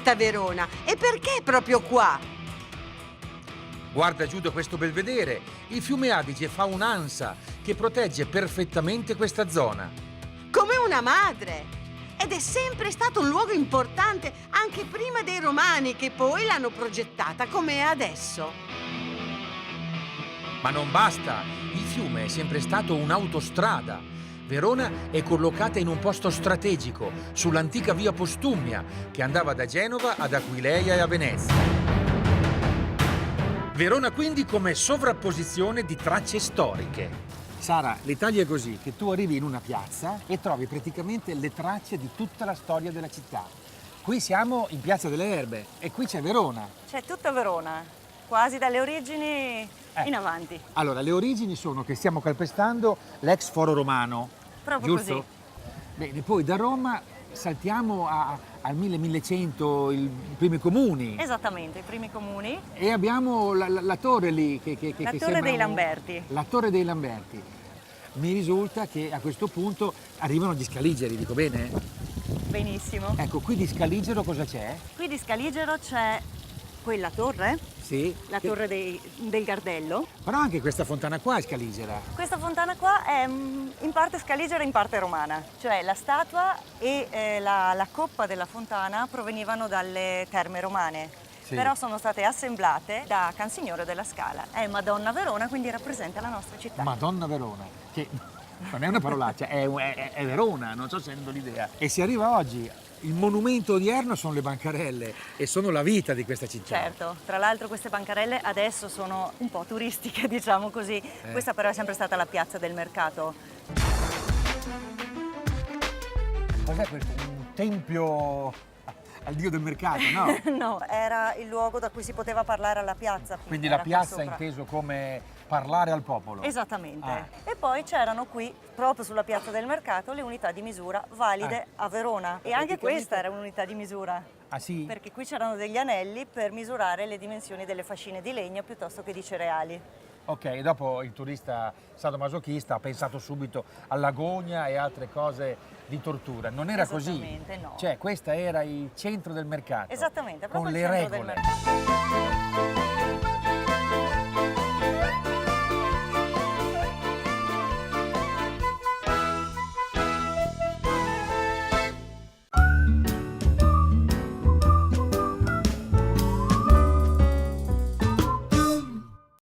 importa Verona? E perché proprio qua? Guarda Giuda questo belvedere. Il fiume Adige fa un'ansa che protegge perfettamente questa zona. Come una madre! Ed è sempre stato un luogo importante anche prima dei Romani, che poi l'hanno progettata come è adesso. Ma non basta, il fiume è sempre stato un'autostrada. Verona è collocata in un posto strategico, sull'antica via Postumia, che andava da Genova ad Aquileia e a Venezia. Verona quindi come sovrapposizione di tracce storiche. Sara, l'Italia è così, che tu arrivi in una piazza e trovi praticamente le tracce di tutta la storia della città. Qui siamo in Piazza delle Erbe e qui c'è Verona. C'è tutta Verona, quasi dalle origini in avanti. Allora, le origini sono che stiamo calpestando l'ex foro romano. Proprio giusto? così. Bene, poi da Roma saltiamo al 1100, i primi comuni. Esattamente, i primi comuni. E abbiamo la torre lì La che Torre sembra dei Lamberti. La Torre dei Lamberti. Mi risulta che a questo punto arrivano gli Scaligeri, dico bene? Benissimo. Ecco, qui di Scaligero cosa c'è? Qui di Scaligero c'è quella torre, Sì. la torre del Gardello. Però anche questa fontana qua è scaligera. Questa fontana qua è in parte scaligera e in parte romana, cioè la statua e la coppa della fontana provenivano dalle terme romane. Sì. Però sono state assemblate da Cansignore della Scala. È Madonna Verona, quindi rappresenta la nostra città. Madonna Verona, che non è una parolaccia, è Verona, non so se rendo l'idea. E si arriva oggi, il monumento odierno sono le bancarelle e sono la vita di questa città. Certo, tra l'altro queste bancarelle adesso sono un po' turistiche, diciamo così. Questa però è sempre stata la piazza del mercato. Cos'è questo? Un tempio al dio del mercato, no? No, era il luogo da cui si poteva parlare alla piazza. Quindi era la qua piazza è sopra. inteso come parlare al popolo. Esattamente. Ah. E poi c'erano qui, proprio sulla piazza del mercato, le unità di misura valide a Verona. E anche questa era un'unità di misura. Ah sì? Perché qui c'erano degli anelli per misurare le dimensioni delle fascine di legno piuttosto che di cereali. Ok, dopo il turista sadomasochista ha pensato subito all'agonia e altre cose di tortura. Non era così. Esattamente, no. Cioè, questo era il centro del mercato. Esattamente, con proprio le il centro regole. del mercato.